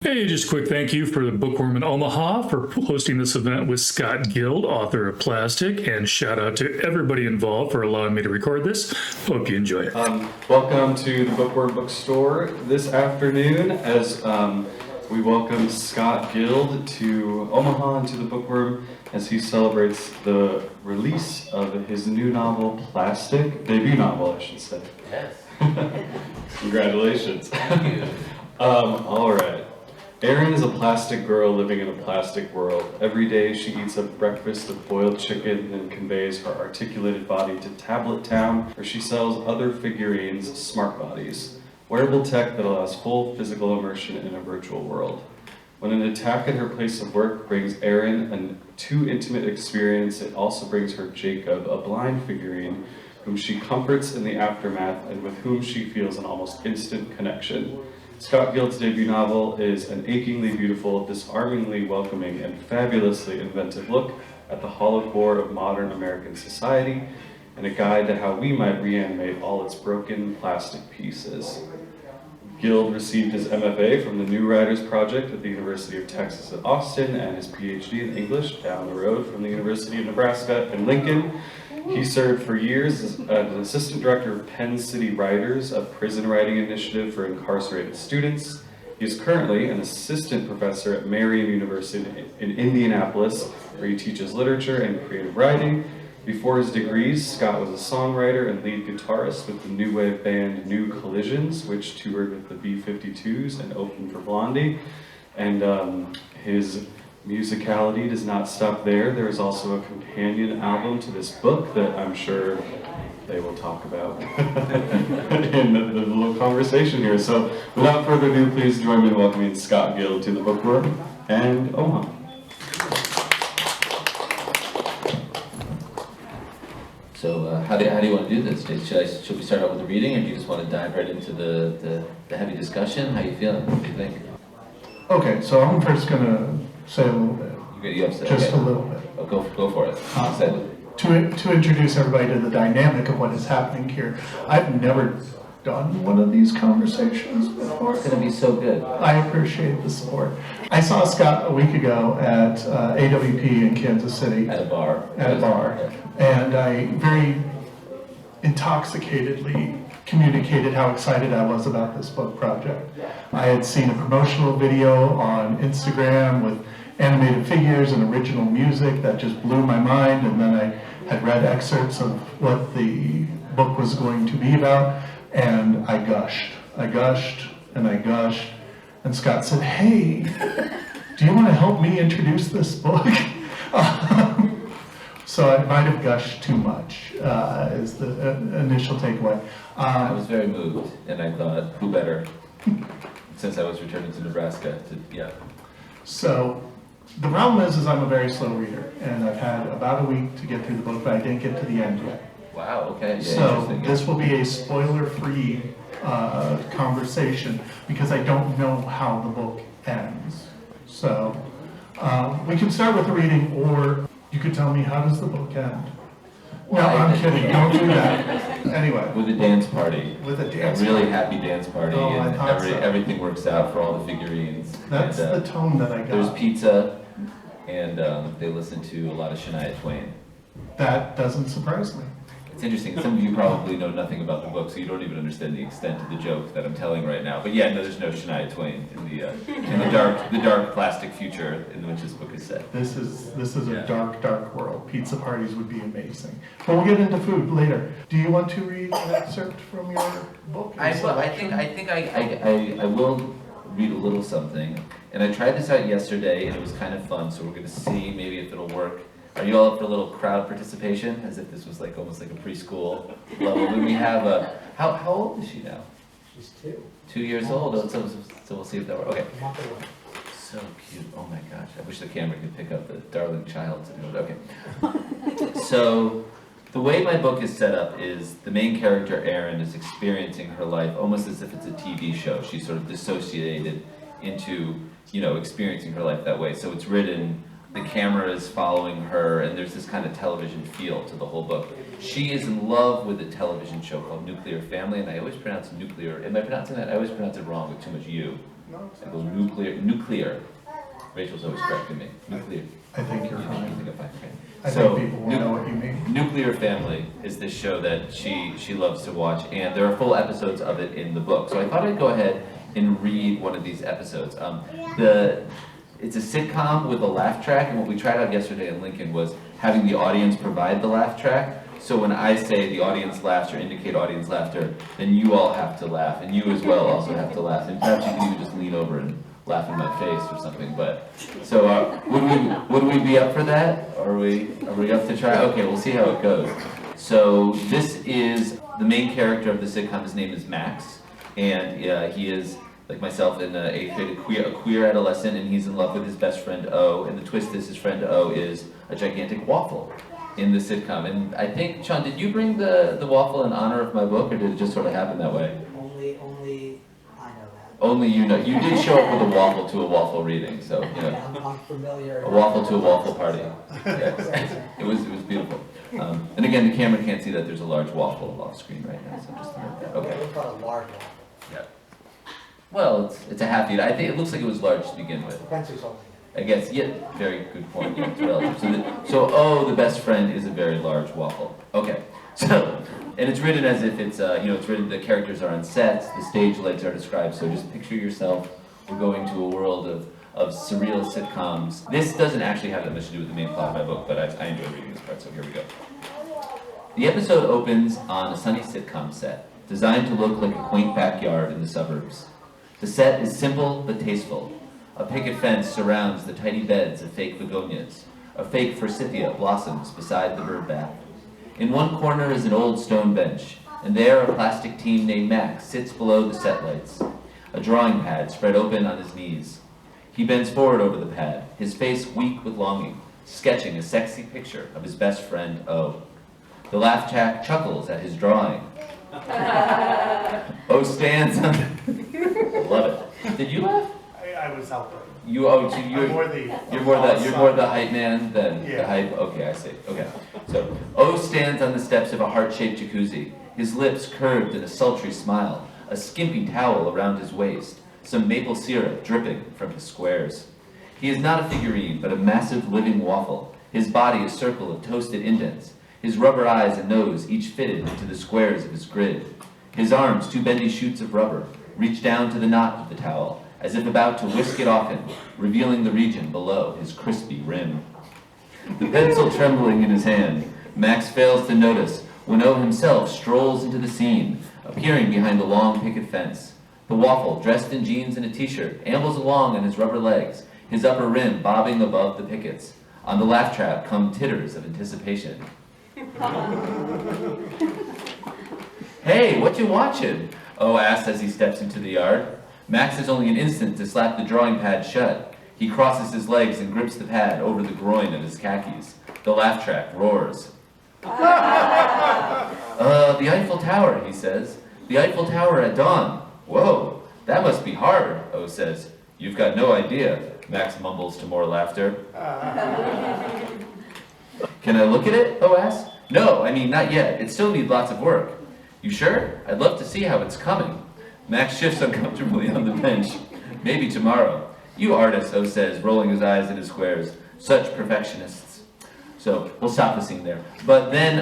Hey, just a quick thank you for the Bookworm in Omaha for hosting this event with Scott Guild, author of Plastic, and shout out to everybody involved for allowing me to record this. Hope you enjoy it. Welcome to the Bookworm Bookstore this afternoon as we welcome Scott Guild to Omaha and to the Bookworm as he celebrates the release of his new novel, Plastic, debut novel, I should say. Yes. Congratulations. Thank you. All right. Erin is a plastic girl living in a plastic world. Every day she eats a breakfast of boiled chicken and conveys her articulated body to Tablet Town, where she sells other figurines, smart bodies, wearable tech that allows full physical immersion in a virtual world. When an attack at her place of work brings Erin a too intimate experience, it also brings her Jacob, a blind figurine, whom she comforts in the aftermath and with whom she feels an almost instant connection. Scott Guild's debut novel is an achingly beautiful, disarmingly welcoming, and fabulously inventive look at the hollow core of modern American society, and a guide to how we might reanimate all its broken plastic pieces. Guild received his MFA from the New Writers Project at the University of Texas at Austin and his PhD in English down the road from the University of Nebraska in Lincoln. He served for years as an assistant director of Penn City Writers, a prison writing initiative for incarcerated students. He is currently an assistant professor at Marian University in Indianapolis, where he teaches literature and creative writing. Before his degrees, Scott was a songwriter and lead guitarist with the new wave band New Collisions, which toured with the B-52s and opened for Blondie. And his musicality does not stop there. There is also a companion album to this book that I'm sure they will talk about in the little conversation here. So without further ado, please join me in welcoming Scott Guild to the Bookworm and Omaha. So how do you want to do this? Should we start out with the reading, or do you just want to dive right into the heavy discussion? How you feeling? What do you think? Okay, so I'm first going to say a little bit. You upset? Just Okay. a little bit. Oh, go for it. I'm excited. To introduce everybody to the dynamic of what is happening here. I've never done one of these conversations before. It's going to be so good. I appreciate the support. I saw Scott a week ago at AWP in Kansas City. At a bar. And I very intoxicatedly communicated how excited I was about this book project. I had seen a promotional video on Instagram with animated figures and original music that just blew my mind, and then I had read excerpts of what the book was going to be about, and I gushed. I gushed, and Scott said, "Hey, do you want to help me introduce this book?" So I might have gushed too much, is the initial takeaway. I was very moved, and I thought, who better, since I was returning to Nebraska, So the realm is I'm a very slow reader, and I've had about a week to get through the book, but I didn't get to the end yet. Wow, okay. Yeah, So this will be a spoiler-free conversation, because I don't know how the book ends. So we can start with the reading, or you could tell me, how does the book end? No, I'm kidding. Don't do that. Anyway. With a dance party. With a dance really party. happy dance party, Oh, I and thought so. everything works out for all the figurines. That's and, the tone that I got. There's pizza, and they listen to a lot of Shania Twain. That doesn't surprise me. It's interesting. Some of you probably know nothing about the book, so you don't even understand the extent of the joke that I'm telling right now. But yeah, no, there's no Shania Twain in the dark plastic future in which this book is set. This is a dark world. Pizza parties would be amazing. But we'll get into food later. Do you want to read an excerpt from your book? I think I will read a little something. And I tried this out yesterday, and it was kind of fun. So we're going to see maybe if it'll work. Are you all up for a little crowd participation, as if this was like almost like a preschool level? And we have a how old is she now? She's 2. 2 years old. Oh, so we'll see if that works. Okay. So cute. Oh my gosh. I wish the camera could pick up the darling child. Okay. So the way my book is set up is the main character, Erin, is experiencing her life almost as if it's a TV show. She's sort of dissociated into, experiencing her life that way. So it's written, the camera is following her, and there's this kind of television feel to the whole book. She is in love with a television show called Nuclear Family, and I always pronounce nuclear. Am I pronouncing that? I always pronounce it wrong with too much U. I go nuclear. Rachel's always correcting me. Nuclear. I think you're You fine. think I'm fine, okay. I So, think people will know what you mean. Nuclear Family is this show that she loves to watch, and there are full episodes of it in the book. So I thought I'd go ahead and read one of these episodes. It's a sitcom with a laugh track, and what we tried out yesterday in Lincoln was having the audience provide the laugh track. So when I say the audience laughs or indicate audience laughter, then you all have to laugh, and you as well also have to laugh. And perhaps you can even just lean over and laugh in my face or something. But so would we be up for that? Are we up to try? Okay, we'll see how it goes. So this is the main character of the sitcom. His name is Max, and he is, like myself, in eighth grade, a queer adolescent, and he's in love with his best friend O. And the twist is his friend O is a gigantic waffle in the sitcom. And I think, Sean, did you bring the waffle in honor of my book, or did it just sort of happen that way? Only I know that. Only you know. You did show up with a waffle to a waffle reading, so you know. I'm familiar. A waffle to a waffle party. Yes. It was beautiful. And again, the camera can't see that there's a large waffle off screen right now, so just note that. Okay. We'll call it large waffle. Yeah. Well, it's a half eat. I think it looks like it was large to begin with. Depends who's holding it. I guess, yeah, very good point. Yeah, it's relative. So the best friend is a very large waffle. Okay. So, and it's written as if it's, it's written, the characters are on sets, the stage lights are described, so just picture yourself, we're going to a world of surreal sitcoms. This doesn't actually have that much to do with the main plot of my book, but I enjoy reading this part, so here we go. The episode opens on a sunny sitcom set, designed to look like a quaint backyard in the suburbs. The set is simple but tasteful. A picket fence surrounds the tiny beds of fake begonias. A fake forsythia blossoms beside the bird bath. In one corner is an old stone bench, and there a plastic team named Max sits below the set lights, a drawing pad spread open on his knees. He bends forward over the pad, his face weak with longing, sketching a sexy picture of his best friend, O. The laugh track chuckles at his drawing. O stands on the... Love it. Did you laugh? I was helping. You're more the hype man than the hype. Okay, I see. Okay, so O stands on the steps of a heart-shaped jacuzzi, his lips curved in a sultry smile, a skimpy towel around his waist, some maple syrup dripping from his squares. He is not a figurine, but a massive living waffle. His body a circle of toasted indents, his rubber eyes and nose each fitted into the squares of his grid. His arms, two bendy shoots of rubber, reach down to the knot of the towel, as if about to whisk it off him, revealing the region below his crispy rim. The pencil trembling in his hand, Max fails to notice when O himself strolls into the scene, appearing behind the long picket fence. The waffle, dressed in jeans and a t-shirt, ambles along on his rubber legs, his upper rim bobbing above the pickets. On the laugh track come titters of anticipation. Hey, what you watching? O asks as he steps into the yard. Max has only an instant to slap the drawing pad shut. He crosses his legs and grips the pad over the groin of his khakis. The laugh track roars. The Eiffel Tower, he says. The Eiffel Tower at dawn. Whoa, that must be hard, O says. You've got no idea, Max mumbles to more laughter. Can I look at it? O asks. No, I mean, not yet. It still needs lots of work. You sure? I'd love to see how it's coming. Max shifts uncomfortably on the bench. Maybe tomorrow. You artists, O says, rolling his eyes at his squares. Such perfectionists. So we'll stop the scene there. But then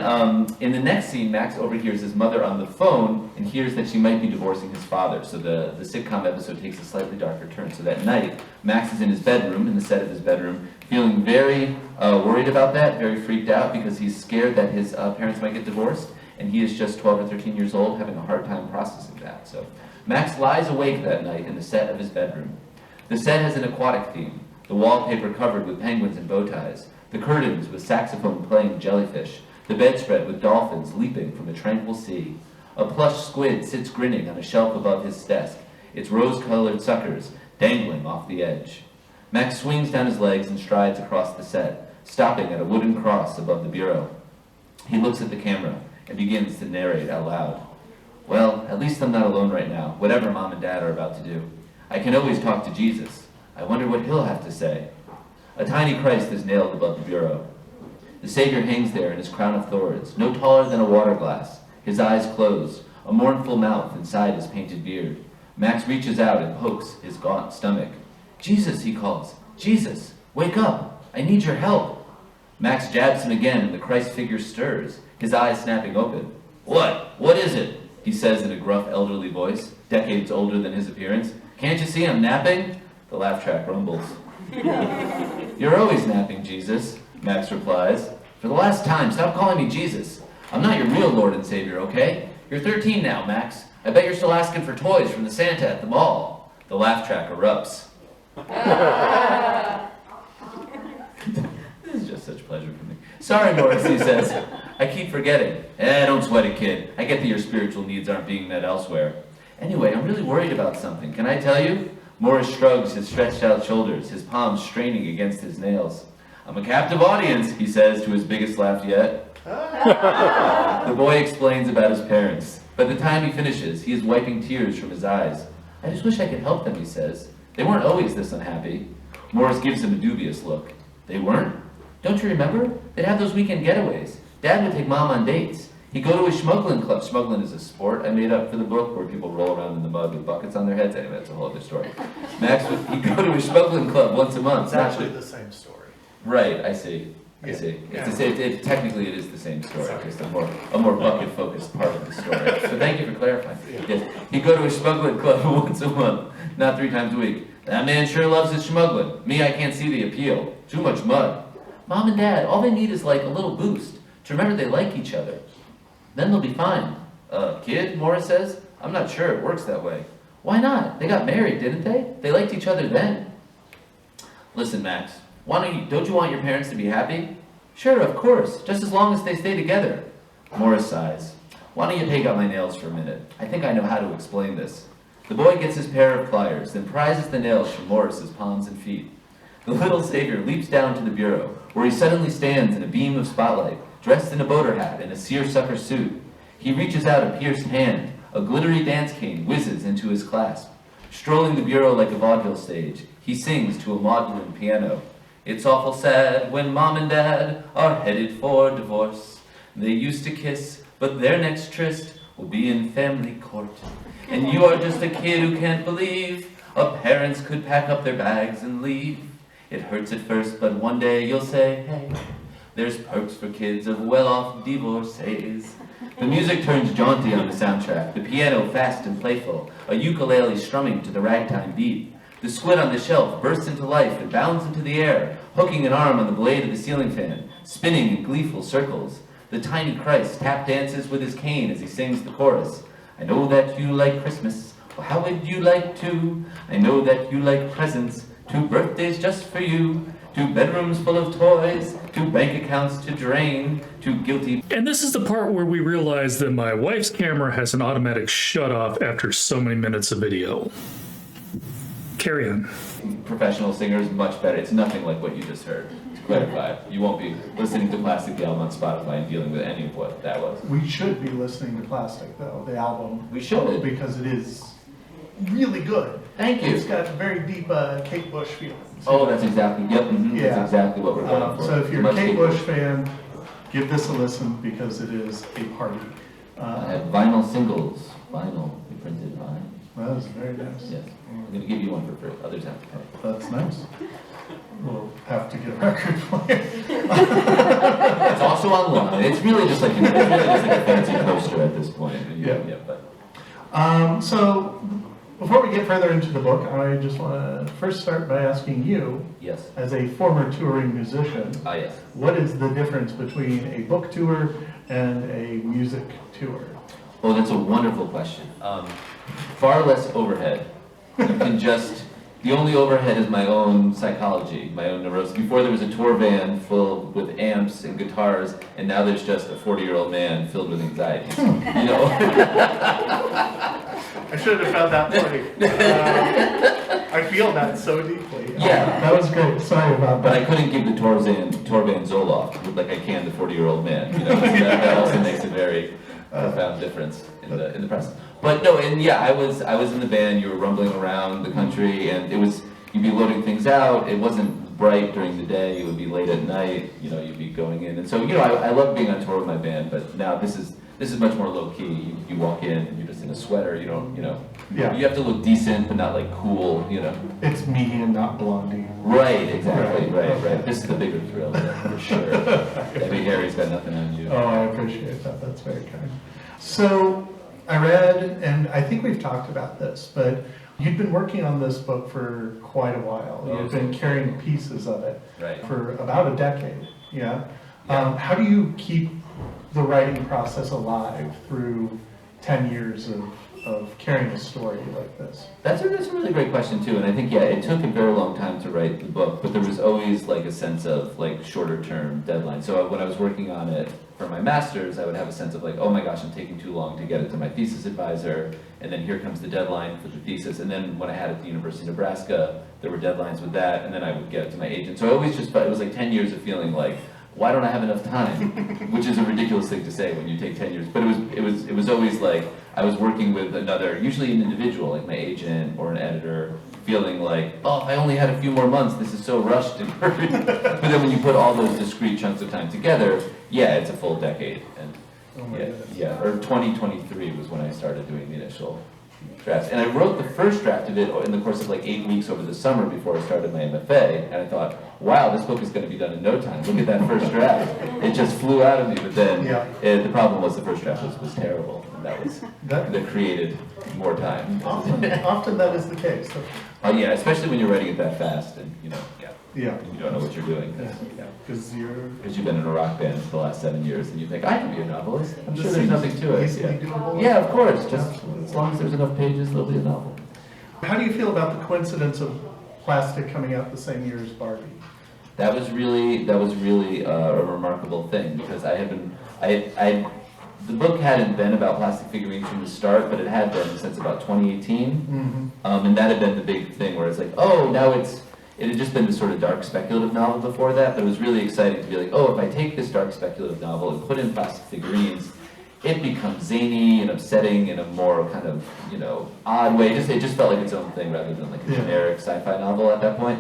in the next scene, Max overhears his mother on the phone and hears that she might be divorcing his father. So the sitcom episode takes a slightly darker turn. So that night, Max is in his bedroom, in the set of his bedroom, feeling very worried about that, very freaked out because he's scared that his parents might get divorced. And he is just 12 or 13 years old, having a hard time processing that. So Max lies awake that night in the set of his bedroom. The set has an aquatic theme, the wallpaper covered with penguins and bow ties, the curtains with saxophone playing jellyfish, the bedspread with dolphins leaping from a tranquil sea. A plush squid sits grinning on a shelf above his desk, its rose-colored suckers dangling off the edge. Max swings down his legs and strides across the set, stopping at a wooden cross above the bureau. He looks at the camera and begins to narrate out loud. Well, at least I'm not alone right now, whatever Mom and Dad are about to do. I can always talk to Jesus. I wonder what he'll have to say. A tiny Christ is nailed above the bureau. The Savior hangs there in his crown of thorns, no taller than a water glass, his eyes closed, a mournful mouth inside his painted beard. Max reaches out and pokes his gaunt stomach. "Jesus," he calls. "Jesus, wake up. I need your help." Max jabs him again and the Christ figure stirs, his eyes snapping open. "What? What is it?" he says in a gruff elderly voice, decades older than his appearance. "Can't you see I'm napping?" The laugh track rumbles. "You're always napping, Jesus," Max replies. "For the last time, stop calling me Jesus. I'm not your real Lord and Savior, okay? You're 13 now, Max. I bet you're still asking for toys from the Santa at the mall." The laugh track erupts. This is just such pleasure for me. "Sorry, Morris," he says. "I keep forgetting." Don't sweat it, kid. I get that your spiritual needs aren't being met elsewhere. Anyway, I'm really worried about something. Can I tell you? Morris shrugs his stretched out shoulders, his palms straining against his nails. "I'm a captive audience," he says to his biggest laugh yet. The boy explains about his parents. By the time he finishes, he is wiping tears from his eyes. "I just wish I could help them," he says. "They weren't always this unhappy." Morris gives him a dubious look. "They weren't? Don't you remember? They'd have those weekend getaways. Dad would take Mom on dates. He'd go to a schmuggling club." Schmuggling is a sport I made up for the book where people roll around in the mud with buckets on their heads. Anyway, that's a whole other story. He'd go to a schmuggling club once a month. It's actually the same story. Right, I see. I Yeah. see. It's the same, technically, it is the same story, just a more bucket-focused part of the story. So thank you for clarifying. Yes, he'd go to a schmuggling club once a month, not 3 times a week. "That man sure loves his schmuggling. Me, I can't see the appeal. Too much mud." "Mom and Dad, all they need is like a little boost to remember they like each other. Then they'll be fine." Kid," Morris says. "I'm not sure it works that way." "Why not? They got married, didn't they? They liked each other then." "Listen, Max, don't you want your parents to be happy?" "Sure, of course, just as long as they stay together." Morris sighs. "Why don't you take out my nails for a minute? I think I know how to explain this." The boy gets his pair of pliers, then prizes the nails from Morris's palms and feet. The little savior leaps down to the bureau, where he suddenly stands in a beam of spotlight, dressed in a boater hat and a seersucker suit. He reaches out a pierced hand. A glittery dance cane whizzes into his clasp. Strolling the bureau like a vaudeville stage, he sings to a maudlin piano. "It's awful sad when Mom and Dad are headed for divorce. They used to kiss, but their next tryst will be in family court. And you are just a kid who can't believe parents could pack up their bags and leave. It hurts at first, but one day you'll say, hey, there's perks for kids of well-off divorcees." The music turns jaunty on the soundtrack, the piano fast and playful, a ukulele strumming to the ragtime beat. The squid on the shelf bursts into life and bounds into the air, hooking an arm on the blade of the ceiling fan, spinning in gleeful circles. The tiny Christ tap dances with his cane as he sings the chorus. "I know that you like Christmas, well, how would you like to? I know that you like presents, 2 birthdays just for you, 2 bedrooms full of toys, 2 bank accounts to drain, 2 guilty..." And this is the part where we realize that my wife's camera has an automatic shut off after so many minutes of video. Carry on. Professional singers, much better. It's nothing like what you just heard. To clarify, you won't be listening to Plastic the Album on Spotify and dealing with any of what that was. We should be listening to Plastic, though, the album. We should. Because it is really good. Thank you. It's got very deep Kate Bush feelings. Oh, that's exactly, yep, Yeah. that's exactly what we're going for. So if you're a Much Kate deeper. Bush fan, give this a listen because it is a party. I have vinyl singles. Vinyl, we printed vinyl. That was very nice. Yes. I'm going to give you one for free. Others have to pay. That's nice. We'll have to get a record player. It's also online. It's really just like a fancy poster at this point. Yeah. But So before we get further into the book, I just want to first start by asking you, yes. as a former touring musician, Yes. what is the difference between a book tour and a music tour? Oh, that's a wonderful question. Far less overhead. You can just, the only overhead is my own psychology, my own neurosis. Before there was a tour van filled with amps and guitars, and now there's just a 40-year-old man filled with anxieties. You know? I should have found that funny. I feel that so deeply. Yeah. That was great. Sorry about But I that. couldn't give the tour van Zoloft like I can the 40-year-old man. You know, so that also makes a very profound difference in the process. But no, and yeah, I was in the band. You were rumbling around the country, and you'd be loading things out. It wasn't bright during the day. It would be late at night. You know, you'd be going in, and so I love being on tour with my band. But now this is much more low key. You walk in and you're just in a sweater. You don't, you know, Yeah. you have to look decent, but not like cool, you know. It's me and not Blondie. Right, exactly, Right. right. This is the bigger thrill, yeah, for sure. Debbie Harry's got nothing on you. Oh, I appreciate that. That's very kind. So I read, and I think we've talked about this, but you've been working on this book for quite a while. You've been carrying pieces of it Right. for about a decade. Yeah. Yeah. How do you keep the writing process alive through 10 years of carrying a story like this? That's a really great question too, and I think, yeah, it took a very long time to write the book, but there was always like a sense of like shorter term deadline. So when I was working on it for my master's, I would have a sense of like, oh my gosh, I'm taking too long to get it to my thesis advisor, and then here comes the deadline for the thesis, and then when I had it at the University of Nebraska, there were deadlines with that, and then I would get it to my agent. So I always just felt, it was like 10 years of feeling like, why don't I have enough time? Which is a ridiculous thing to say when you take 10 years, but it was always like, I was working with another, usually an individual, like my agent or an editor, feeling like, oh, if I only had a few more months, this is so rushed and hurried. But then when you put all those discrete chunks of time together, yeah, it's a full decade. And yeah, or 2023 was when I started doing the initial drafts. And I wrote the first draft of it in the course of like 8 weeks over the summer before I started my MFA, and I thought, wow, this book is going to be done in no time. Look at that first draft. It just flew out of me, but then the problem was the first draft was terrible. And that created more time. Often that is the case. Yeah, especially when you're writing it that fast and, you know, Yeah. you don't know what you're doing. Because Because you've been in a rock band for the last 7 years and you think, I can be a novelist. I'm sure This there's seems nothing to it. easily Yeah. doable. Yeah, of course. Just as long as there's enough pages, there'll be a novel. How do you feel about the coincidence of Plastic coming out the same year as Barbie? That was really a remarkable thing because the book hadn't been about plastic figurines from the start, but it had been since about 2018. And that had been the big thing where it's like, oh, now it had just been this sort of dark speculative novel before that, but it was really exciting to be like, oh, if I take this dark speculative novel and put in plastic figurines, it becomes zany and upsetting in a more kind of, you know, odd way. It just felt like its own thing rather than like a generic sci-fi novel at that point.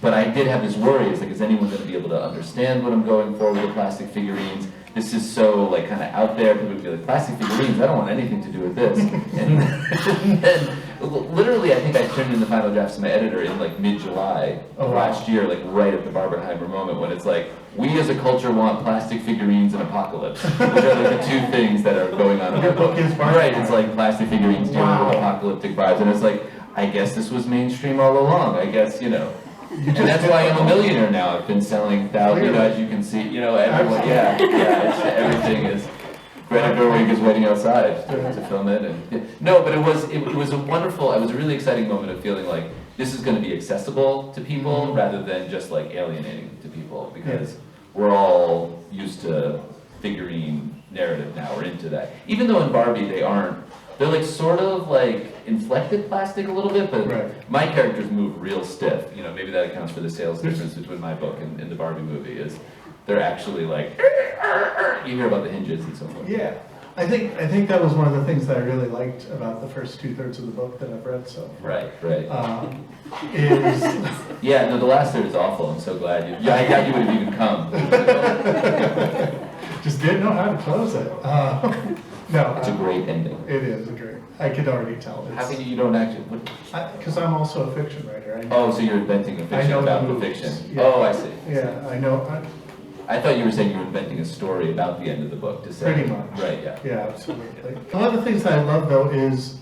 But I did have this worry, it's like, is anyone going to be able to understand what I'm going for with the plastic figurines? This is so like kind of out there. People would be like, plastic figurines, I don't want anything to do with this. And then literally I think I turned in the final drafts to my editor in like mid-July of last year, like right at the Barbenheimer moment when it's like, we as a culture want plastic figurines and apocalypse, which are like the two things that are going on in the book. Right, it's like plastic figurines dealing with apocalyptic vibes, and it's like, I guess this was mainstream all along. I guess, you know. And that's why I'm a millionaire now. I've been selling thousands, you know, as you can see, you know, everyone, everything is. Greta Gerwig is waiting outside to film it, and no, but it was a wonderful. It was a really exciting moment of feeling like this is going to be accessible to people rather than just like alienating to people because we're all used to figurine narrative now. We're into that, even though in Barbie they aren't. They're like sort of like inflected plastic a little bit, but my characters move real stiff. You know, maybe that accounts for the sales difference between my book and the Barbie movie. Is they're actually like you hear about the hinges and so forth. Yeah, I think that was one of the things that I really liked about the first 2/3 of the book that I've read so far. Right. Is yeah, no, the last third is awful. I'm so glad you. Yeah, I doubt you would have even come. just didn't know how to close it. No, It's a great ending. It is a great. I could already tell. How can you don't actually? Because I'm also a fiction writer. Oh, so you're inventing a fiction know about the the movies. fiction. Yeah. Oh, I see. Yeah, I know. I thought you were saying you were inventing a story about the end of the book to say. Pretty much. Right. Yeah. Yeah, absolutely. One of the things that I love though is,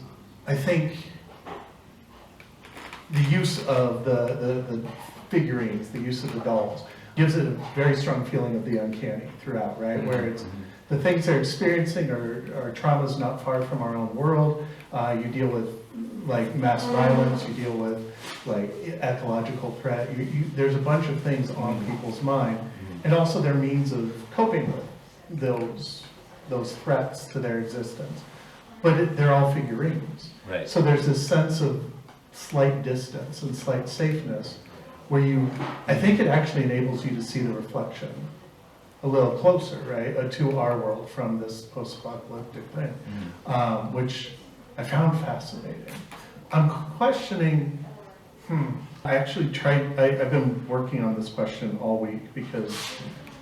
I think, the use of the figurines, the use of the dolls, gives it a very strong feeling of the uncanny throughout, right? Where it's the things they're experiencing are traumas not far from our own world. You deal with like mass violence, you deal with like ecological threat. There's a bunch of things on people's mind, and also their means of coping with those threats to their existence. But they're all figurines. Right. So there's this sense of slight distance and slight safeness where I think it actually enables you to see the reflection a little closer, right, to our world from this post-apocalyptic thing, which I found fascinating. I'm questioning, I actually I've been working on this question all week because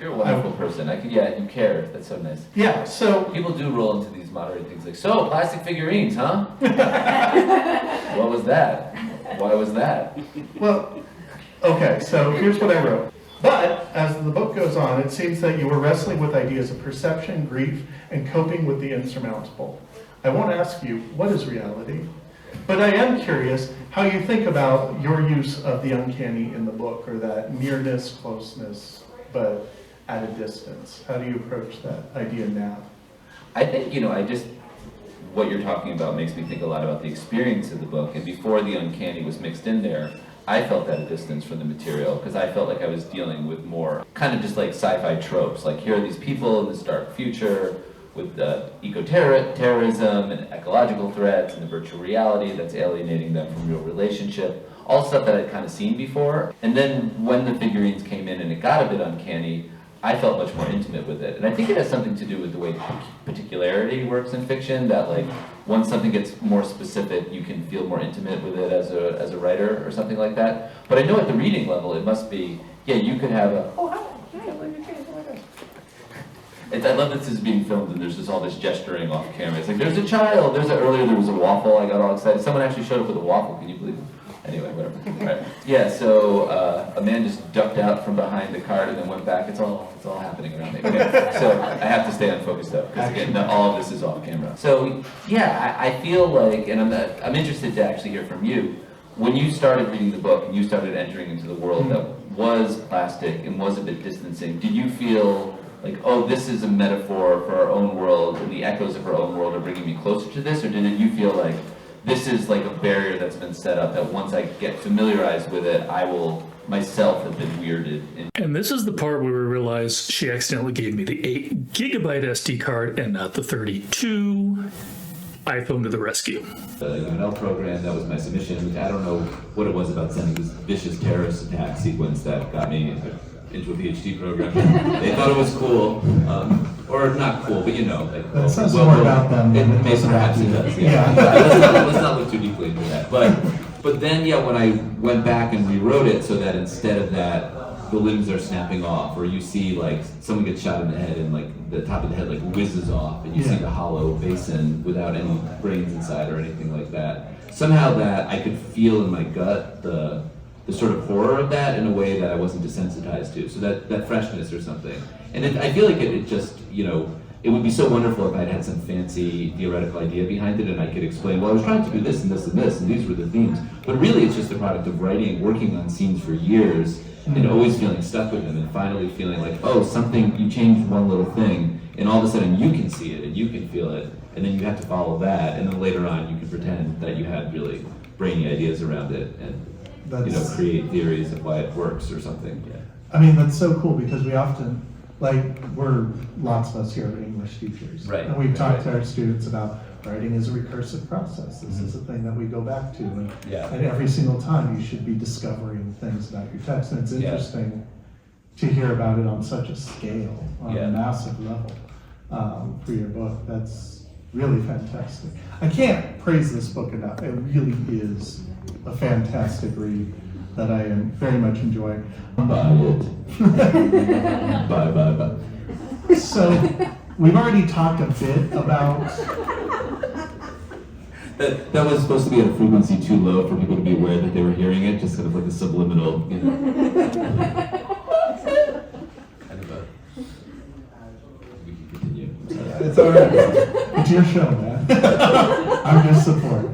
You're a wonderful person. Yeah, you care. That's so nice. Yeah, so People do roll into these moderate things like, so, plastic figurines, huh? What was that? Why was that? Well, okay, so here's what I wrote. But as the book goes on, it seems that you were wrestling with ideas of perception, grief, and coping with the insurmountable. I won't ask you, what is reality? But I am curious how you think about your use of the uncanny in the book, or that nearness, closeness, but at a distance. How do you approach that idea now? I think, what you're talking about makes me think a lot about the experience of the book, and before the uncanny was mixed in there, I felt at a distance from the material, because I felt like I was dealing with more kind of just like sci-fi tropes, like here are these people in this dark future with eco-terrorism and ecological threats and the virtual reality that's alienating them from real relationship, all stuff that I'd kind of seen before. And then when the figurines came in and it got a bit uncanny, I felt much more intimate with it. And I think it has something to do with the way particularity works in fiction, that like once something gets more specific, you can feel more intimate with it as a writer or something like that. But I know at the reading level, it must be, yeah, you could have a, oh, hi, yeah, I like your face, oh my gosh. I love that this is being filmed and there's just all this gesturing off camera. It's like, there's a child, earlier there was a waffle, I got all excited. Someone actually showed up with a waffle, can you believe it? Anyway, whatever. Right. Yeah, so a man just ducked out from behind the cart and then went back. It's all happening around me. Okay. So I have to stay unfocused though, because again, all of this is off camera. So yeah, I feel like, and I'm interested to actually hear from you. When you started reading the book and you started entering into the world that was plastic and was a bit distancing, did you feel like, oh, this is a metaphor for our own world and the echoes of our own world are bringing me closer to this, or did you feel like this is like a barrier that's been set up that once I get familiarized with it, I will myself have been weirded in? And this is the part where we realize she accidentally gave me the 8 gigabyte SD card and not the 32. iPhone to the rescue. The UNL program, that was my submission, which I don't know what it was about sending this vicious terrorist attack sequence that got me into a PhD program. They thought it was cool, or not cool, but That says more about them than it does perhaps about it you. does. Yeah. Let's not look too deeply into that. But then, yeah, when I went back and rewrote it so that instead of that, the limbs are snapping off, or you see like someone gets shot in the head and like the top of the head like whizzes off, and you see the hollow basin without any brains inside or anything like that. Somehow that I could feel in my gut the sort of horror of that in a way that I wasn't desensitized to. So that freshness or something. And I feel like it just, it would be so wonderful if I'd had some fancy theoretical idea behind it and I could explain, well, I was trying to do this and this and this, and these were the themes. But really it's just the product of writing, working on scenes for years, and always feeling stuck with them, and finally feeling like, oh, something, you change one little thing, and all of a sudden you can see it and you can feel it, and then you have to follow that, and then later on you can pretend that you had really brainy ideas around it, and create theories of why it works or something. Yeah. I mean, that's so cool because we often, we're lots of us here are English teachers. Right. And we've talked to our students about writing is a recursive process. This is a thing that we go back to. And every single time you should be discovering things about your text. And it's interesting to hear about it on such a scale, on a massive level for your book. That's really fantastic. I can't praise this book enough. It really is a fantastic read that I am very much enjoying. Buy it. Bye. So, we've already talked a bit about... That was supposed to be at a frequency too low for people to be aware that they were hearing it, just kind of like a subliminal, kind of a... We can continue. It's all right. It's your show, man. I'm just support.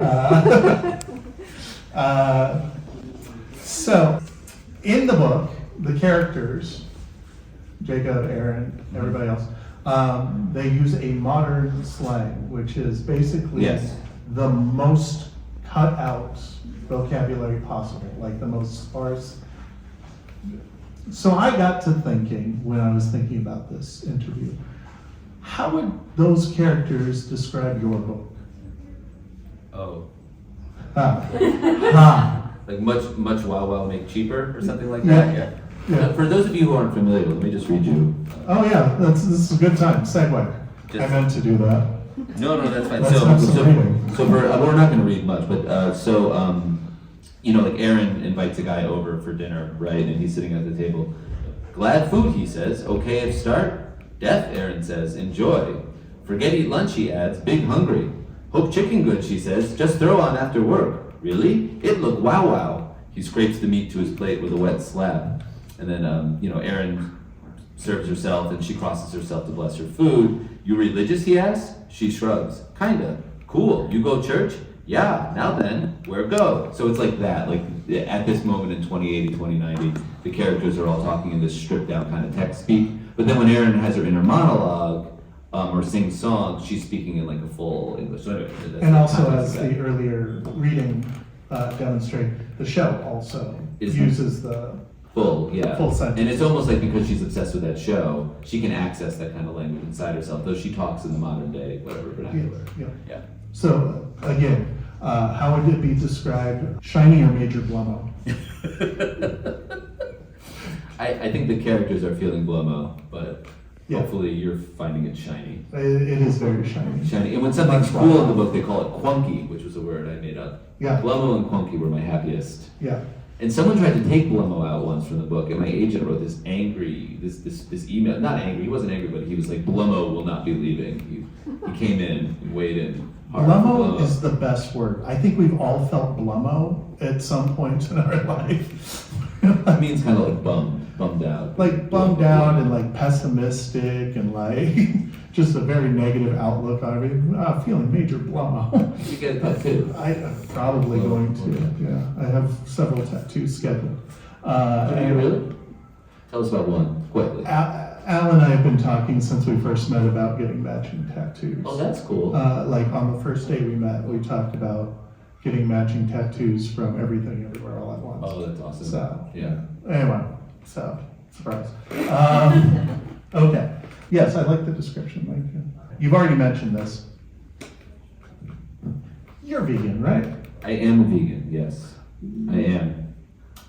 So, in the book, the characters, Jacob, Aaron, everybody else, they use a modern slang, which is basically the most cut out vocabulary possible, like the most sparse. So I got to thinking, when I was thinking about this interview, how would those characters describe your book? Oh. Like much wow make cheaper or something like that? Yeah. For those of you who aren't familiar, let me just read you. Oh yeah, this is a good time. Segue. I meant to do that. No, that's fine. Let's have some reading. So we're not going to read much, but like Aaron invites a guy over for dinner, right? And he's sitting at the table. Glad food, he says. Okay if start? Death, Aaron says. Enjoy. Forget eat lunch, he adds. Big hungry. Hope chicken good, she says. Just throw on after work. Really? It look wow wow. He scrapes the meat to his plate with a wet slab. And then, Aaron serves herself and she crosses herself to bless her food. You religious, he asks? She shrugs. Kinda. Cool. You go church? Yeah. Now then, where go? So it's like that. Like at this moment in 2080, 2090, the characters are all talking in this stripped down kind of text speak. But then when Erin has her inner monologue, or sings songs, she's speaking in like a full English. So anyway, that's And the also, context as of that. the earlier reading demonstrated, the show also Is- uses the Full, yeah. Full sentence. And it's almost like because she's obsessed with that show, she can access that kind of language inside herself, though she talks in the modern day, whatever vernacular. yeah. Yeah. So again, how would it be described? Shiny or Major Blumo? I think the characters are feeling Blummo, but Yeah. hopefully you're finding it shiny. It is very shiny. Shiny. And when something's That's cool why. in the book, they call it quunky, which was a word I made up. Yeah. Blummo and quunky were my happiest. Yeah. And someone tried to take Blummo out once from the book, and my agent wrote this angry, this email, not angry, he wasn't angry, but he was like, Blummo will not be leaving. He came in and weighed in hard for Blummo is the best word. I think we've all felt Blummo at some point in our life. It means kind of like bummed out. Like bummed out and like pessimistic and like just a very negative outlook on everything. Feeling Major Blummo. You get a tattoo. I'm probably going to, yeah. I have several tattoos scheduled. Do you really? Tell us about one, quickly. Al and I have been talking since we first met about getting matching tattoos. Oh, that's cool. Like on the first day we met, we talked about getting matching tattoos from Everything Everywhere All at Once. Oh, that's awesome. So, Yeah. Anyway, so, surprise. Okay. Yes, I like the description, thank you. You've already mentioned this. You're vegan, right? I am a vegan, yes. I am.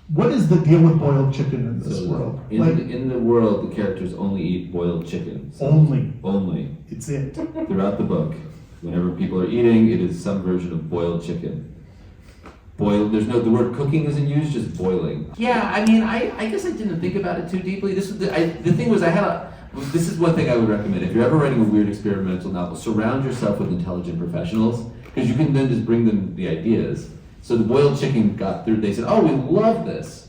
What is the deal with boiled chicken in this So world? in, Like, in the world, the characters only eat boiled chicken. So only. Only. It's it. Throughout the book, whenever people are eating, it is some version of boiled chicken. Boiled, the word cooking isn't used, just boiling. Yeah, I mean, I guess I didn't think about it too deeply. This thing was, this is one thing I would recommend. If you're ever writing a weird experimental novel, surround yourself with intelligent professionals, because you can then just bring them the ideas. So the boiled chicken got through, they said, oh, we love this.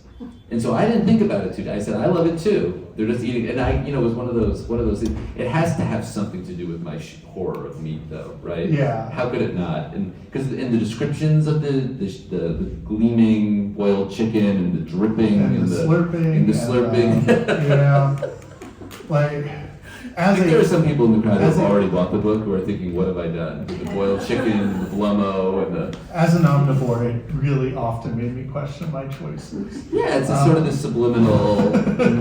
And so I didn't think about it too. I said, I love it too. They're just eating, and it was one of those things. It has to have something to do with my horror of meat, though, right? Yeah. How could it not? And because in the descriptions of the gleaming boiled chicken and the dripping And the slurping. and the slurping. Yeah. Like, I as think there are a, some people in the crowd who as have a- already bought the book who are thinking, what have I done? With the boiled chicken, the Blummo, and the... as an omnivore, it really often made me question my choices. Yeah, it's a sort of this subliminal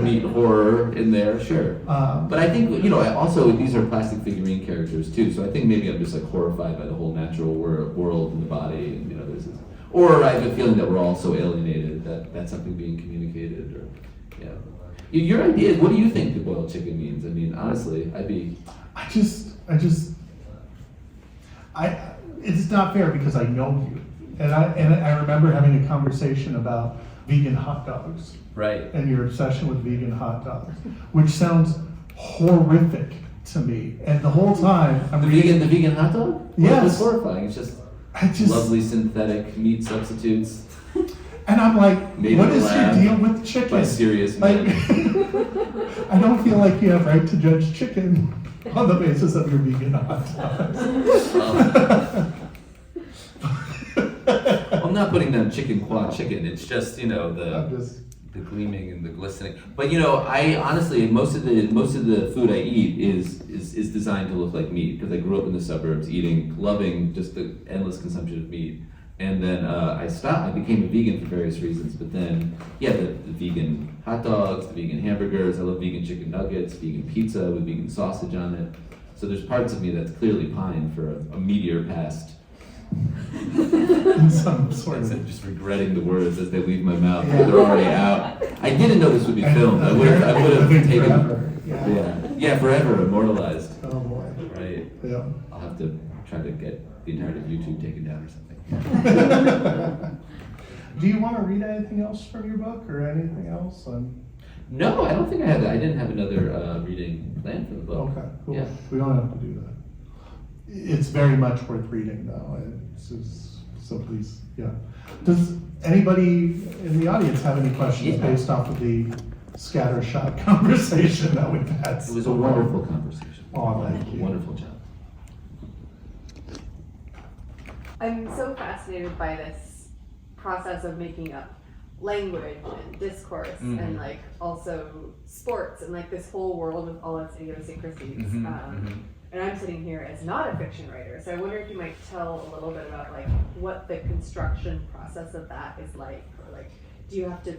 meat horror in there, sure. But I think, also these are plastic figurine characters too, so I think maybe I'm just like horrified by the whole natural world and the body, and there's this... Or I have a feeling that we're all so alienated that that's something being communicated, or, yeah. Your idea, what do you think the boiled chicken means? I mean, honestly, It's not fair because I know you. And I remember having a conversation about vegan hot dogs Right. and your obsession with vegan hot dogs, which sounds horrific to me. And the whole time I'm The reading, vegan hot dog? Yes. It's horrifying. It's just I just, lovely synthetic meat substitutes and I'm like, Made what in is the your lab deal with chicken? by serious Like, men. I don't feel like you have right to judge chicken on the basis of your vegan hot dogs. I'm not putting down quad chicken. It's just I'm the just, gleaming and the glistening. But I honestly most of the food I eat is designed to look like meat because I grew up in the suburbs loving just the endless consumption of meat. And then I stopped. I became a vegan for various reasons. But then, the vegan hot dogs, the vegan hamburgers. I love vegan chicken nuggets, vegan pizza with vegan sausage on it. So there's parts of me that's clearly pined for a meteor past. in some sort Instead of. of just regretting the words as they leave my mouth, Yeah. they're already out. I didn't know this would be filmed. I would have Living taken. forever. Yeah. Forever immortalized. Oh boy. Right. Yeah. I'll have to try to get the entirety of YouTube taken down or something. Do you want to read anything else from your book or anything else? No, I don't think I had that. I didn't have another reading planned for the book. Okay, cool. Yeah. We don't have to do that. It's very much worth reading though, so please, yeah. Does anybody in the audience have any questions Yeah. based off of the scattershot conversation that we've had? It was a wonderful conversation. Oh, thank you. Wonderful job. I'm so fascinated by this process of making up language and discourse and like also sports and like this whole world with all its idiosyncrasies. And I'm sitting here as not a fiction writer, so I wonder if you might tell a little bit about like what the construction process of that is like, or like, do you have to,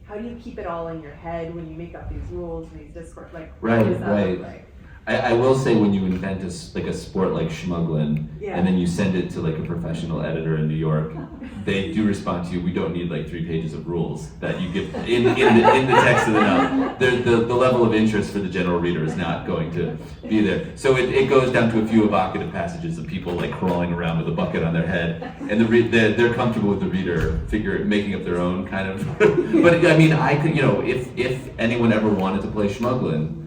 how do you keep it all in your head when you make up these rules and these discourse, like what does that look like? I will say when you invent a sport like schmugglin, and then you send it to like a professional editor in New York, they do respond to you. We don't need like 3 pages of rules that you give in the text of the novel. The level of interest for the general reader is not going to be there. So it goes down to a few evocative passages of people like crawling around with a bucket on their head, and they're comfortable with the reader making up their own kind of. But I mean, I could, if anyone ever wanted to play schmugglin,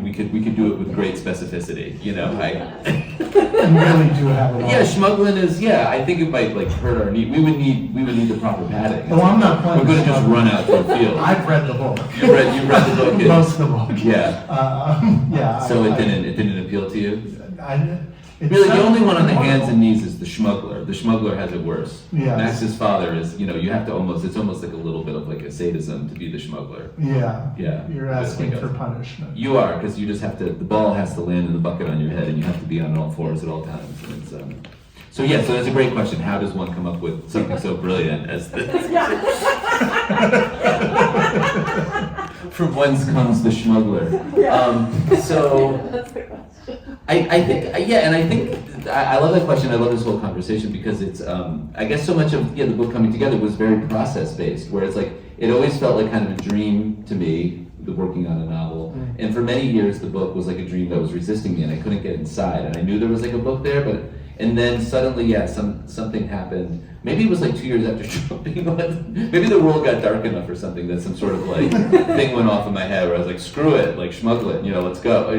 we could do it with great specificity, You really do have it all. Yeah, schmugglin is, I think it might like hurt our knee. We would need the proper padding. Oh, I'm not playing. We're gonna just run out to the field. I've read the book. You read the book? Most of the book. Yeah. Yeah. So it didn't appeal to you? It's Really, the not- only one on the hands and knees is the schmuggler. The schmuggler has it worse. Yes. Max's father is, you have to it's almost like a little bit of like a sadism to be the schmuggler. Yeah. Yeah. You're asking for punishment. You are, because you just have to, the ball has to land in the bucket on your head and you have to be on all fours at all times. And it's, so that's a great question. How does one come up with something so brilliant as this? From whence comes the schmuggler? So That's the question. I think I love that question. I love this whole conversation because it's I guess so much of the book coming together was very process based, where it's like it always felt like kind of a dream to me, the working on a novel. And for many years the book was like a dream that was resisting me and I couldn't get inside. And I knew there was like a book there, and then suddenly something happened. Maybe it was like 2 years after jumping on. Maybe the world got dark enough or something that some sort of like thing went off in my head where I was like, screw it, like schmuggle it, let's go.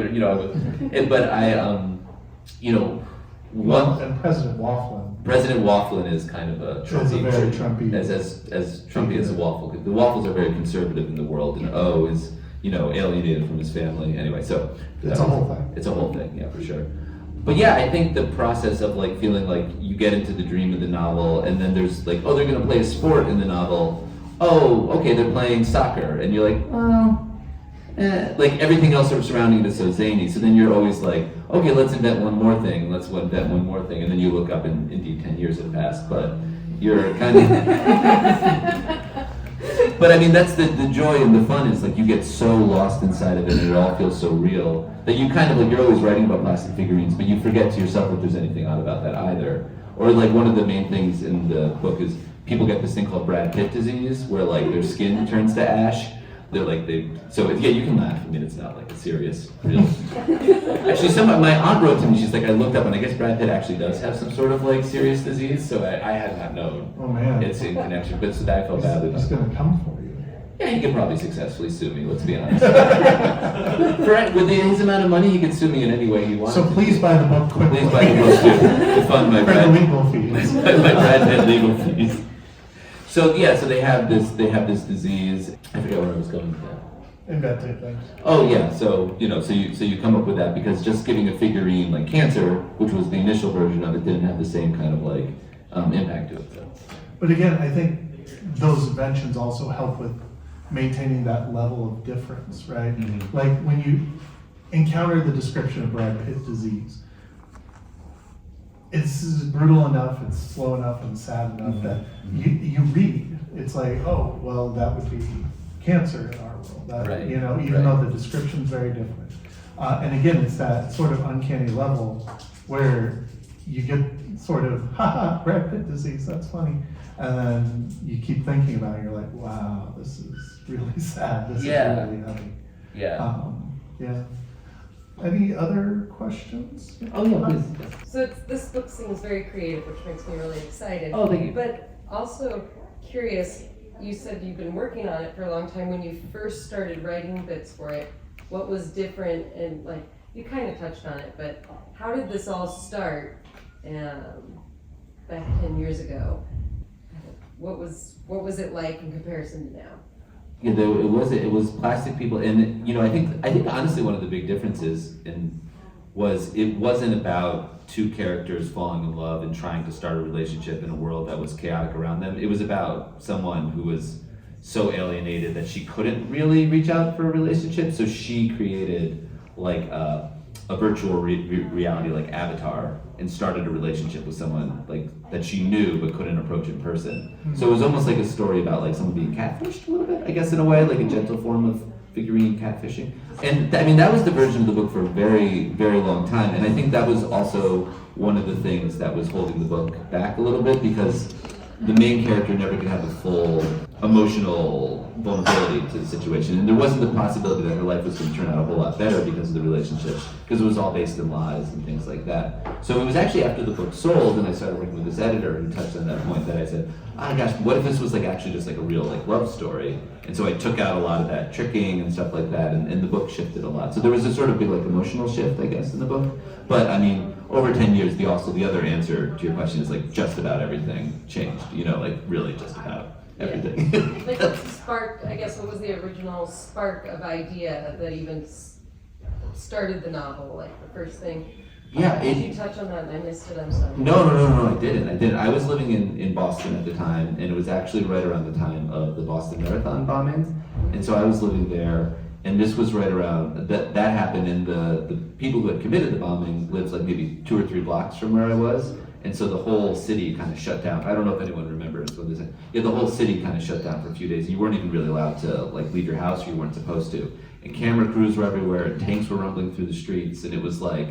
But I And President Wafflin. President Wafflin is kind of a Trumpy. Is a very Trumpy. As Trumpy as a waffle. The waffles are very conservative in the world, and O is, alienated from his family. Anyway, so It's a whole thing. It's a whole thing, yeah, for sure. But I think the process of like feeling like you get into the dream of the novel, and then there's like, oh, they're gonna play a sport in the novel. Oh, okay, they're playing soccer, and you're like, like everything else surrounding it is so zany. So then you're always like, okay, let's invent one more thing. And then you look up and indeed 10 years have passed, but you're kind of. But I mean, that's the joy and the fun is like you get so lost inside of it and it all feels so real that you kind of like, you're always writing about plastic figurines, but you forget to yourself that there's anything odd about that either. Or like one of the main things in the book is people get this thing called Brad Pitt disease where like their skin turns to ash. You can laugh. I mean, it's not like a serious, real. Actually, my aunt wrote to me. She's like, I looked up, and I guess Brad Pitt actually does have some sort of like serious disease. So I had not known. Oh man. It's in connection, but so I felt badly. He's gonna come for you. Yeah, he could probably successfully sue me. Let's be honest. With his amount of money, he could sue me in any way he wants. So please buy the book quickly. Please buy the book to fund my For the legal fees. my Brad Pitt legal fees. So they have this disease. I forget where I was going with that. Invented things. Oh yeah, so you come up with that because just giving a figurine like cancer, which was the initial version of it, didn't have the same kind of like impact to it. So. But again, I think those inventions also help with maintaining that level of difference, right? Mm-hmm. Like when you encounter the description of Brad Pitt disease, it's brutal enough, it's slow enough and sad enough that you read. It's like, oh, well, that would be cancer in our world. That, Right. Even though the description's very different. And again, it's that sort of uncanny level where you get sort of, haha, Brad Pitt disease, that's funny. And then you keep thinking about it, you're like, wow, this is really sad. This is really heavy. Yeah. Yeah. Any other questions? Oh yeah, please. So this book seems very creative, which makes me really excited. Oh, thank you. But also curious, you said you've been working on it for a long time. When you first started writing bits for it, what was different? And like, you kind of touched on it, but how did this all start back 10 years ago? What was it like in comparison to now? Yeah, it was plastic people, and I think honestly one of the big differences was it wasn't about two characters falling in love and trying to start a relationship in a world that was chaotic around them. It was about someone who was so alienated that she couldn't really reach out for a relationship, so she created like a virtual reality like avatar and started a relationship with someone like that she knew but couldn't approach in person. So it was almost like a story about like someone being catfished a little bit, I guess, in a way, like a gentle form of figurine catfishing. And I mean, that was the version of the book for a very, very long time. And I think that was also one of the things that was holding the book back a little bit, because the main character never could have a full emotional vulnerability to the situation. And there wasn't the possibility that her life was going to turn out a whole lot better because of the relationship, because it was all based in lies and things like that. So it was actually after the book sold and I started working with this editor who touched on that point that I said, oh gosh, what if this was like actually just like a real like love story? And so I took out a lot of that tricking and stuff like that, and the book shifted a lot. So there was a sort of big like emotional shift, I guess, in the book. But I mean, over 10 years, the other answer to your question is like just about everything changed, like really just about everything. Like what sparked, I guess, what was the original spark of idea that even started the novel, like the first thing? Yeah. Did you touch on that and I missed it? I'm sorry. No, I didn't. I was living in Boston at the time, and it was actually right around the time of the Boston Marathon bombings. And so I was living there, and this was right around, that happened, and the people who had committed the bombing lived like maybe 2 or 3 blocks from where I was. And so the whole city kind of shut down. I don't know if anyone remembers what this is. Yeah, the whole city kind of shut down for a few days. You weren't even really allowed to like leave your house, or you weren't supposed to. And camera crews were everywhere, and tanks were rumbling through the streets, and it was like,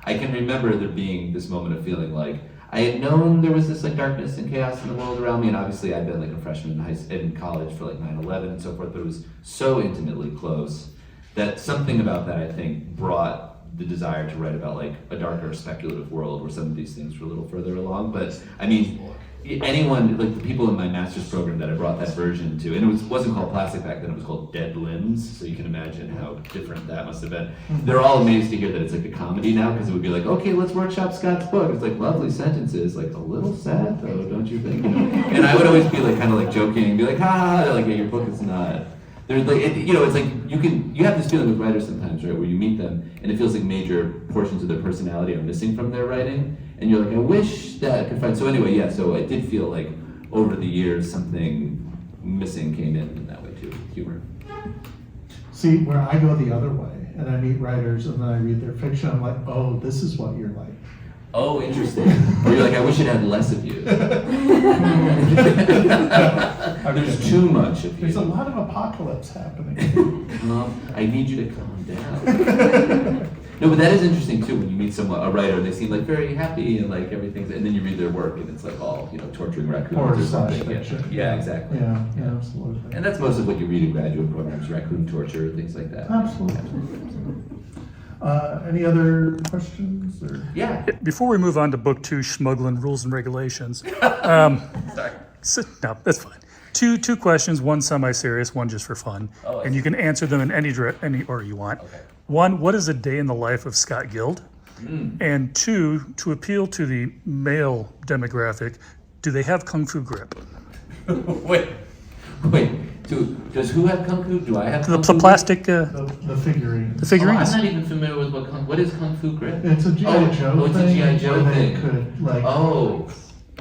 I can remember there being this moment of feeling like I had known there was this like darkness and chaos in the world around me, and obviously I'd been like a freshman in college for like 9/11 and so forth, but it was so intimately close that something about that, I think, brought the desire to write about like a darker speculative world where some of these things were a little further along. But I mean, anyone, like the people in my master's program that I brought that version to, and it wasn't called Plastic back then, it was called Dead Limbs, so you can imagine how different that must have been. They're all amazed to hear that it's like a comedy now, because it would be like, okay, let's workshop Scott's book. It's like lovely sentences, like a little sad though, don't you think? And I would always be like kind of like joking and be like, ha, they're like, yeah, your book is not. There's like, it's like you have this feeling with writers sometimes, right, where you meet them and it feels like major portions of their personality are missing from their writing, and you're like, I wish that I could find. So anyway, yeah, so it did feel like over the years something missing came in that way too, humor. See, where I go the other way, and I meet writers and then I read their fiction, I'm like, oh, this is what you're like. Oh, interesting. Or you're like, I wish it had less of you. There's too much of you. There's a lot of apocalypse happening. I need you to calm down. No, but that is interesting too, when you meet a writer, they seem like very happy and like everything's, and then you read their work and it's like all, torturing raccoons or something. Fiction. Yeah, exactly. Yeah, absolutely. And that's most of what you read in graduate programs, raccoon torture, things like that. Absolutely. Any other questions? Or? Yeah. Before we move on to book 2, Schmuggling Rules and Regulations. Sorry. No, that's fine. Two questions, one semi-serious, one just for fun. Oh, I and you can answer them in any order you want. Okay. 1, what is a day in the life of Scott Guild? And 2, to appeal to the male demographic, do they have Kung Fu grip? Wait. Does who have Kung Fu? Do I have Kung The Fu? plastic, The figurine. the Oh, figurines? I'm not even familiar with what is Kung Fu grip? It's a G.I. Joe it's a thing. G.I. Joe where thing. They could like Oh,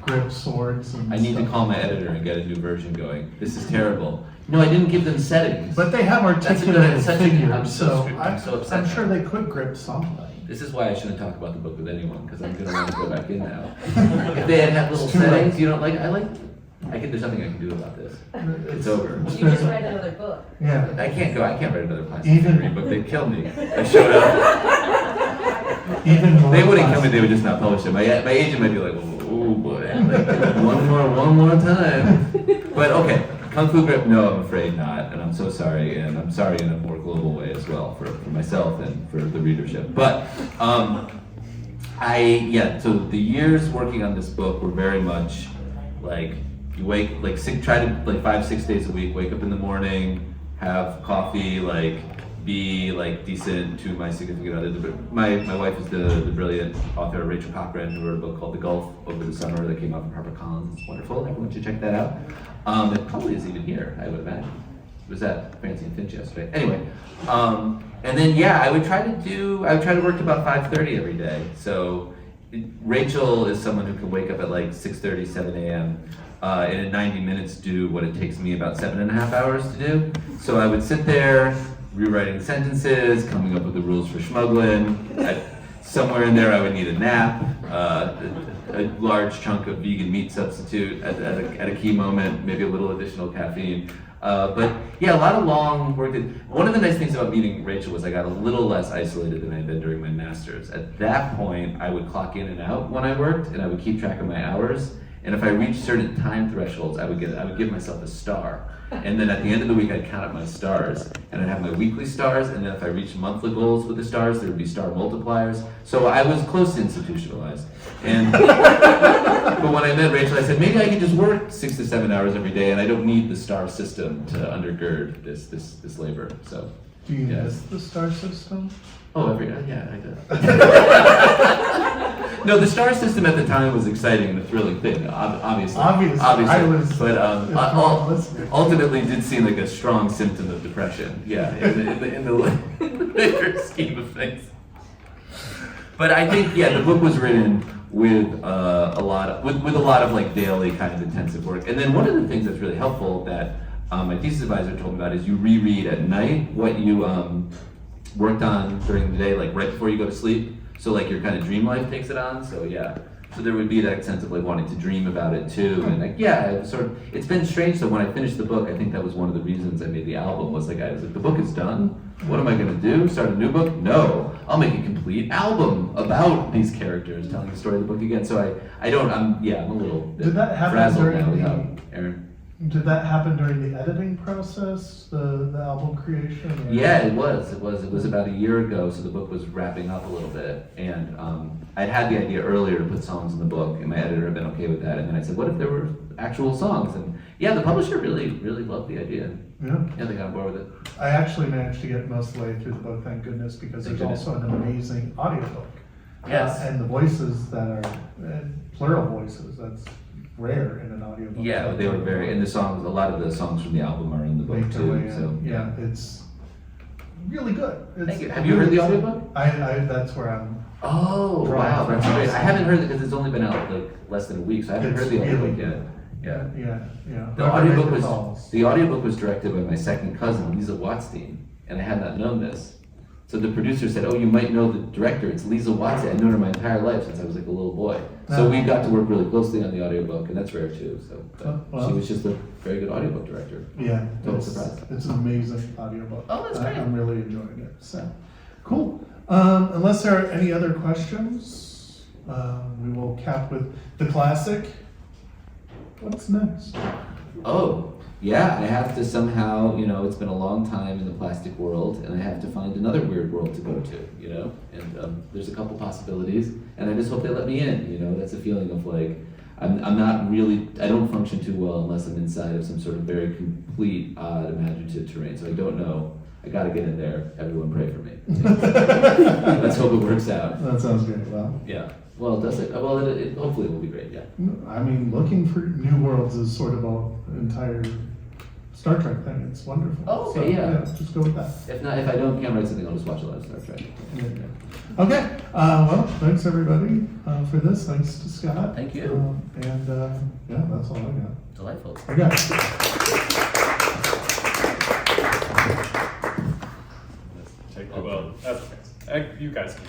grip swords and I need to stuff. call my editor and get a new version going. This is terrible. No, I didn't give them settings. But they have That's a good- articulated such a- I'm figures, so so screwed. I'm so upset I'm sure now. they could grip somebody. This is why I shouldn't talk about the book with anyone, because I'm gonna want to go back in now. If they had little It's too late. settings, you don't like. There's nothing I can do about this. It's over. You just write another book. Yeah. I can't write another plastic Even- figurine book. They'd kill me. I showed up. Even more They wouldn't kill me. plastic. They would just not publish it. My agent might be like, oh boy, like, one more time. But okay, Kung Fu grip. No, I'm afraid not, and I'm so sorry, and I'm sorry in a more global way as well for myself and for the readership. But so the years working on this book were very much like you wake, like, try to, like, 5-6 days a week, wake up in the morning, have coffee, like, be, like, decent to my significant other. My wife is the brilliant author Rachel Cochran, who wrote a book called The Gulf over the summer that came out from HarperCollins. It's wonderful. Everyone should check that out. It probably is even here, I would imagine. It was at Fancy and Finch yesterday. Anyway, and then, yeah, I would try to work to about 5:30 every day. So Rachel is someone who can wake up at like 6:30, 7 a.m. And in 90 minutes do what it takes me about 7.5 hours to do. So I would sit there, rewriting sentences, coming up with the rules for schmuggling. Somewhere in there I would need a nap, a large chunk of vegan meat substitute at a key moment, maybe a little additional caffeine. But yeah, a lot of long work. One of the nice things about meeting Rachel was I got a little less isolated than I had been during my master's. At that point, I would clock in and out when I worked, and I would keep track of my hours. And if I reached certain time thresholds, I would give myself a star. And then at the end of the week, I'd count up my stars, and I'd have my weekly stars. And then if I reached monthly goals with the stars, there would be star multipliers. So I was close to institutionalized. And but when I met Rachel, I said maybe I can just work 6 to 7 hours every day, and I don't need the star system to undergird this labor. So. Do you miss the star system? Oh, yeah, I do. No, the star system at the time was exciting and a thrilling thing, obviously. I was. But ultimately did seem like a strong symptom of depression. Yeah, in the bigger scheme of things. But I think, yeah, the book was written with a lot of like daily kind of intensive work. And then one of the things that's really helpful that my thesis advisor told me about is you reread at night what you worked on during the day, like right before you go to sleep. So like your kind of dream life takes it on. So yeah, so there would be that sense of like wanting to dream about it too. And like, yeah, it's been strange. So when I finished the book, I think that was one of the reasons I made the album was like, I was like, the book is done. What am I gonna do? Start a new book? No, I'll make a complete album about these characters, telling the story of the book again. So I'm a little bit Did that happen frazzled during now without Aaron. Did that happen during the editing process, the album creation? Or? Yeah, it was. It was about a year ago, so the book was wrapping up a little bit. And I'd had the idea earlier to put songs in the book, and my editor had been okay with that. And then I said, what if there were actual songs? And yeah, the publisher really, really loved the idea. Yeah. Yeah, they got on board with it. I actually managed to get most of the way through the book, thank goodness, because there's also an amazing audiobook. Yes. And the voices that are, plural voices, that's rare in an audiobook. Yeah, they were very, and a lot of the songs from the album are in the book too. So yeah, it's really good. Thank you. Have you heard the audiobook? I that's where I'm. Oh, wow, that's great. I haven't heard it because it's only been out like less than a week, so I haven't heard the audiobook yet. Yeah. The audiobook was directed by my second cousin, Lisa Watstein, and I had not known this. So the producer said, "Oh, you might know the director. It's Lisa Watstein. I've known her my entire life since I was like a little boy." So we got to work really closely on the audiobook, and that's rare too. So she was just a very good audiobook director. Yeah, Total surprise. It's an amazing audiobook. Oh, that's great. I'm really enjoying it. So cool. Unless there are any other questions, we will cap with the classic. What's next? Oh, yeah, I have to somehow, it's been a long time in the plastic world, and I have to find another weird world to go to, and there's a couple possibilities, and I just hope they let me in, that's a feeling of like, I'm not really, I don't function too well unless I'm inside of some sort of very complete, odd, imaginative terrain, so I don't know. I gotta get in there. Everyone pray for me. Let's hope it works out. That sounds good. Well, yeah. Well, does it? Well, hopefully it will be great, yeah. I mean, looking for new worlds is sort of an entire Star Trek thing. It's wonderful. Oh, okay, yeah. Just go with that. If I can't write something, I'll just watch a lot of Star Trek. Okay. Well, thanks everybody for this. Thanks to Scott. Thank you. Yeah, that's all I got. Delightful. That's okay. You guys can.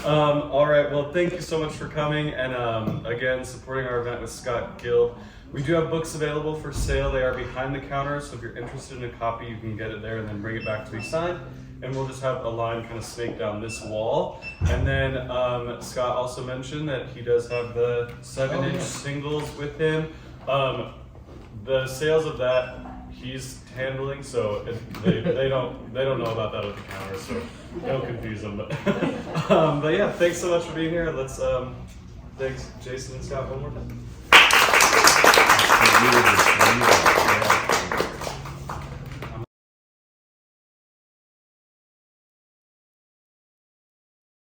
All right. Well, thank you so much for coming and again supporting our event with Scott Guild. We do have books available for sale. They are behind the counter, so if you're interested in a copy, you can get it there and then bring it back to be signed. And we'll just have a line kind of snake down this wall. And then Scott also mentioned that he does have the 7-inch singles with him. The sales of that he's handling, so they don't know about that at the counter, so don't confuse them. But yeah, thanks so much for being here. Let's thanks Jason and Scott one more time. Beautiful, beautiful, yeah.